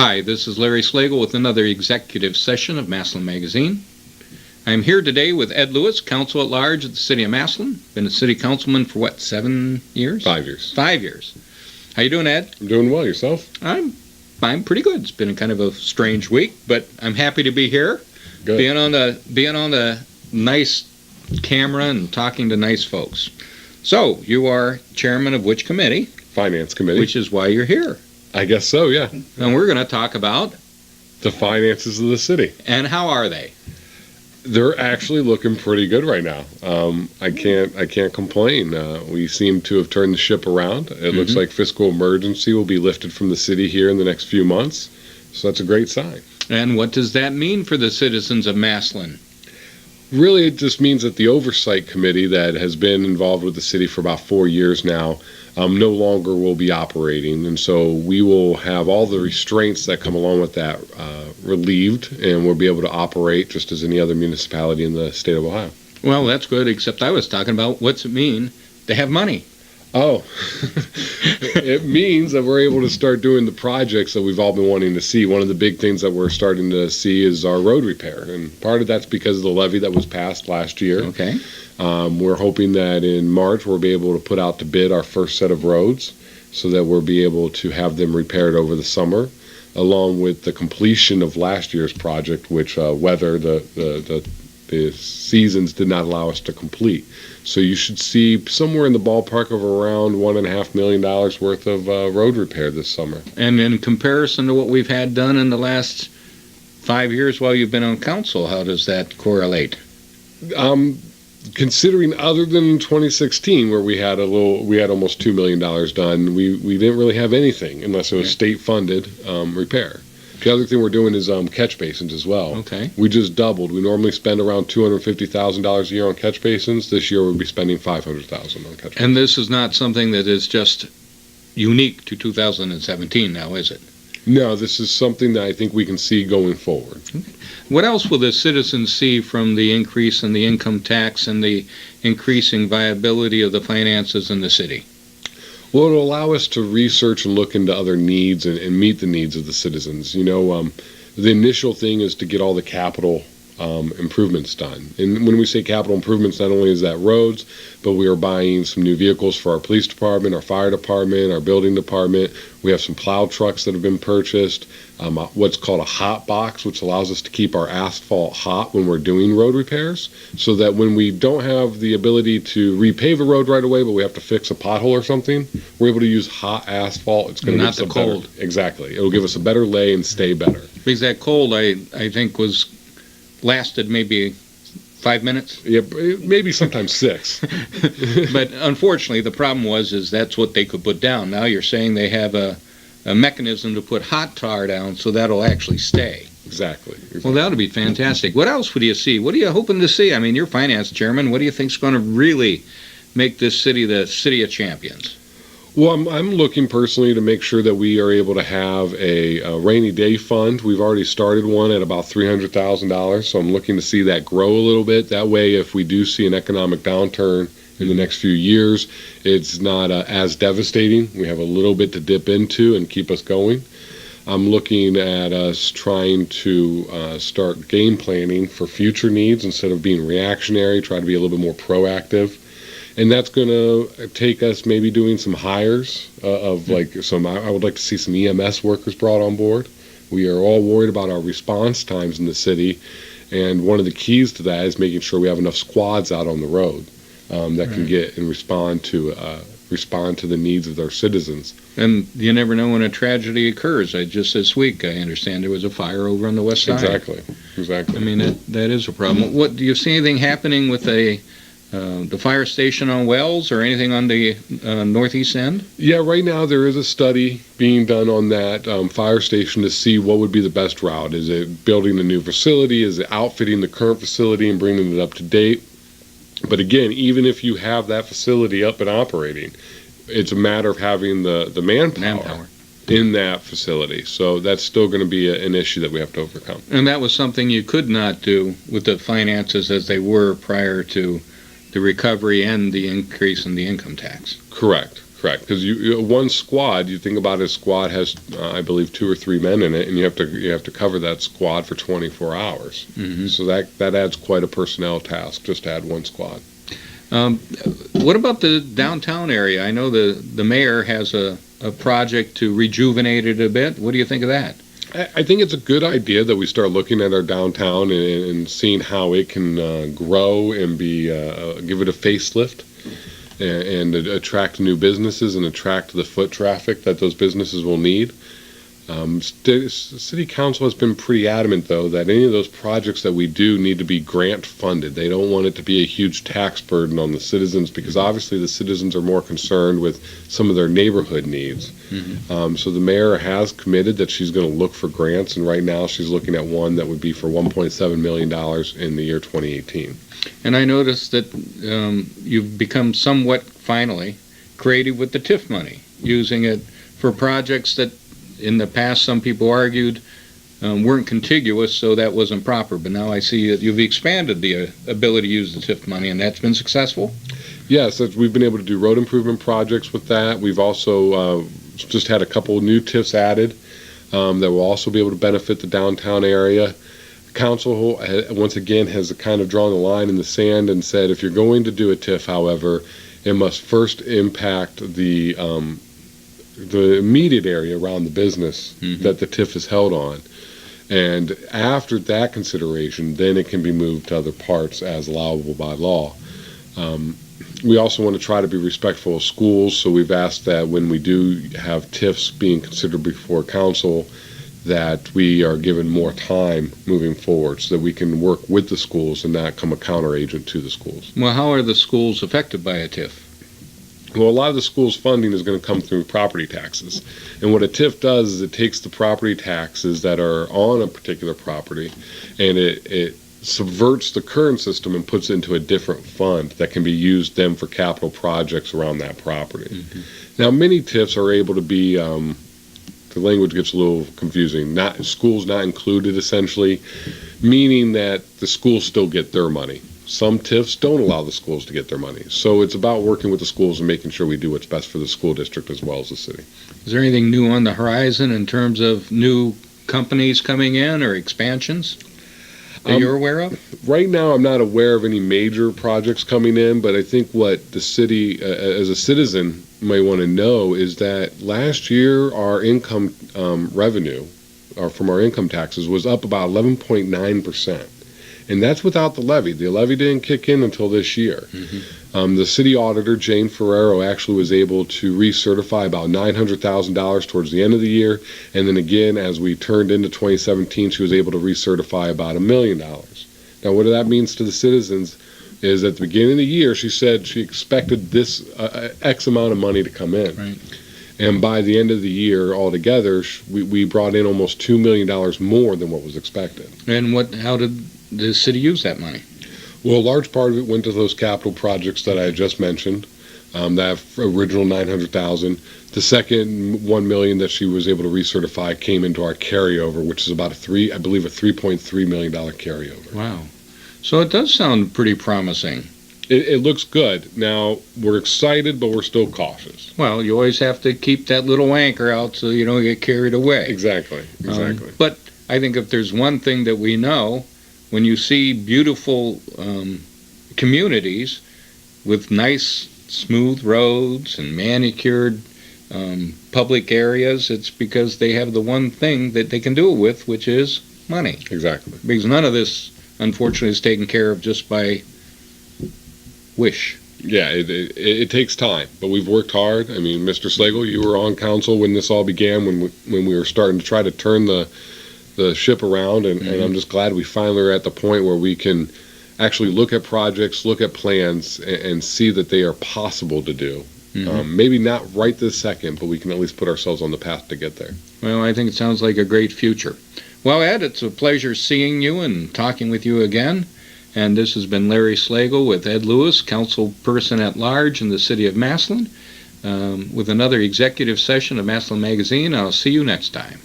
Hi, this is Larry Slagle with another executive session of Massillon Magazine. I'm here today with Ed Lewis, Council at Large at the City of Massillon. Been a city councilman for 7 years? 5 years. 5 years. How you doing, Ed? I'm doing well. Yourself? I'm pretty good. It's been kind of a strange week, but I'm happy to be here. Good. Being on the nice camera and talking to nice folks. So, you are chairman of which committee? Finance Committee. Which is why you're here. I guess so, yeah. And we're going to talk about the finances of the city. And how are they? They're actually looking pretty good right now. I can't complain. We seem to have turned the ship around. It looks like fiscal emergency will be lifted from the city here in the next few months. So that's a great sign. And what does that mean for the citizens of Massillon? Really, it just means that the oversight committee that has been involved with the city for about 4 years now no longer will be operating. And so we will have all the restraints that come along with that relieved, and we'll be able to operate just as any other municipality in the state of Ohio. Well, that's good, except I was talking about what's it mean to have money. Oh, it means that we're able to start doing the projects that we've all been wanting to see. One of the big things that we're starting to see is our road repair. And part of that's because of the levy that was passed last year. Okay. We're hoping that in March we'll be able to put out to bid our first set of roads so that we'll be able to have them repaired over the summer, along with the completion of last year's project, which weather, the seasons did not allow us to complete. So you should see somewhere in the ballpark of around $1.5 million worth of road repair this summer. And in comparison to what we've had done in the last 5 years while you've been on council, how does that correlate? Considering other than 2016, where we had almost $2 million done, we didn't really have anything unless it was state-funded repair. The other thing we're doing is catch basins as well. Okay. We just doubled. We normally spend around $250,000 a year on catch basins. This year we'll be spending $500,000 on catch basins. And this is not something that is just unique to 2017 now, is it? No, this is something that I think we can see going forward. Okay. What else will the citizens see from the increase in the income tax and the increasing viability of the finances in the city? Well, it'll allow us to research and look into other needs and meet the needs of the citizens. You know, the initial thing is to get all the capital improvements done. And when we say capital improvements, not only is that roads, but we are buying some new vehicles for our police department, our fire department, our building department. We have some plow trucks that have been purchased, what's called a hot box, which allows us to keep our asphalt hot when we're doing road repairs, so that when we don't have the ability to repave a road right away, but we have to fix a pothole or something, we're able to use hot asphalt. It's going to give us a cold. better, exactly. It'll give us a better lay and stay better. Because that cold, I think, lasted maybe 5 minutes. Yeah, maybe sometimes 6. But unfortunately, the problem is that's what they could put down. Now you're saying they have a mechanism to put hot tar down, so that'll actually stay. Exactly. Well, that'll be fantastic. What else would you see? What are you hoping to see? I mean, you're finance chairman. What do you think is going to really make this city the city of champions? Well, I'm looking personally to make sure that we are able to have a rainy day fund. We've already started one at about $300,000, so I'm looking to see that grow a little bit. That way, if we do see an economic downturn in the next few years, it's not as devastating. We have a little bit to dip into and keep us going. I'm looking at us trying to start game planning for future needs instead of being reactionary, try to be a little bit more proactive. And that's going to take us maybe doing some hires of I would like to see some EMS workers brought on board. We are all worried about our response times in the city, and one of the keys to that is making sure we have enough squads out on the road that can get and respond to the needs of their citizens. And you never know when a tragedy occurs. Just this week, I understand there was a fire over on the west side. Exactly. I mean, that is a problem. What do you see anything happening with the fire station on Wells or anything on the northeast end? Yeah, right now there is a study being done on that fire station to see what would be the best route. Is it building a new facility? Is it outfitting the current facility and bringing it up to date? But again, even if you have that facility up and operating, it's a matter of having the manpower in that facility. So that's still going to be an issue that we have to overcome. And that was something you could not do with the finances as they were prior to the recovery and the increase in the income tax. Correct. Correct, because one squad, you think about it, a squad has, I believe, 2 or 3 men in it, and you have to cover that squad for 24 hours. So that adds quite a personnel task just to add one squad. What about the downtown area? I know the mayor has a project to rejuvenate it a bit. What do you think of that? I think it's a good idea that we start looking at our downtown and seeing how it can grow and give it a facelift and attract new businesses and attract the foot traffic that those businesses will need. City Council has been pretty adamant, though, that any of those projects that we do need to be grant funded. They don't want it to be a huge tax burden on the citizens, because obviously the citizens are more concerned with some of their neighborhood needs. So the mayor has committed that she's going to look for grants, and right now she's looking at one that would be for $1.7 million in the year 2018. And I noticed that you've become somewhat, finally, creative with the TIF money, using it for projects that in the past some people argued weren't contiguous, so that wasn't proper. But now I see that you've expanded the ability to use the TIF money, and that's been successful? Yes, we've been able to do road improvement projects with that. We've also just had a couple of new TIFs added that will also be able to benefit the downtown area. Council, once again, has kind of drawn the line in the sand and said, if you're going to do a TIF, however, it must first impact the immediate area around the business that the TIF is held on. And after that consideration, then it can be moved to other parts as allowable by law. We also want to try to be respectful of schools, so we've asked that when we do have TIFs being considered before council, that we are given more time moving forward so that we can work with the schools and not come a counter agent to the schools. Well, how are the schools affected by a TIF? Well, a lot of the school's funding is going to come through property taxes. And what a TIF does is it takes the property taxes that are on a particular property and it subverts the current system and puts it into a different fund that can be used then for capital projects around that property. Now, many TIFs are able to be, the language gets a little confusing, schools not included essentially, meaning that the schools still get their money. Some TIFs don't allow the schools to get their money. So it's about working with the schools and making sure we do what's best for the school district as well as the city. Is there anything new on the horizon in terms of new companies coming in or expansions that you're aware of? Right now, I'm not aware of any major projects coming in, but I think what the city, as a citizen, may want to know is that last year our income revenue from our income taxes was up about 11.9%. And that's without the levy. The levy didn't kick in until this year. The city auditor, Jane Ferrero, actually was able to recertify about $900,000 towards the end of the year. And then again, as we turned into 2017, she was able to recertify about $1 million. Now, what that means to the citizens is at the beginning of the year, she said she expected this X amount of money to come in. Right. And by the end of the year, altogether, we brought in almost $2 million more than what was expected. And how did the city use that money? Well, a large part of it went to those capital projects that I just mentioned. That original $900,000. The second $1 million that she was able to recertify came into our carryover, which is about a $3.3 million carryover. Wow. So it does sound pretty promising. It looks good. Now, we're excited, but we're still cautious. Well, you always have to keep that little anchor out so you don't get carried away. Exactly. But I think if there's one thing that we know, when you see beautiful communities with nice, smooth roads and manicured public areas, it's because they have the one thing that they can do it with, which is money. Exactly. Because none of this, unfortunately, is taken care of just by wish. Yeah, it takes time, but we've worked hard. I mean, Mr. Slagle, you were on council when this all began, when we were starting to try to turn the ship around, and I'm just glad we finally are at the point where we can actually look at projects, look at plans, and see that they are possible to do. Maybe not right this second, but we can at least put ourselves on the path to get there. Well, I think it sounds like a great future. Well, Ed, it's a pleasure seeing you and talking with you again. And this has been Larry Slagle with Ed Lewis, Council Person at Large in the City of Massillon, with another executive session of Massillon Magazine. I'll see you next time.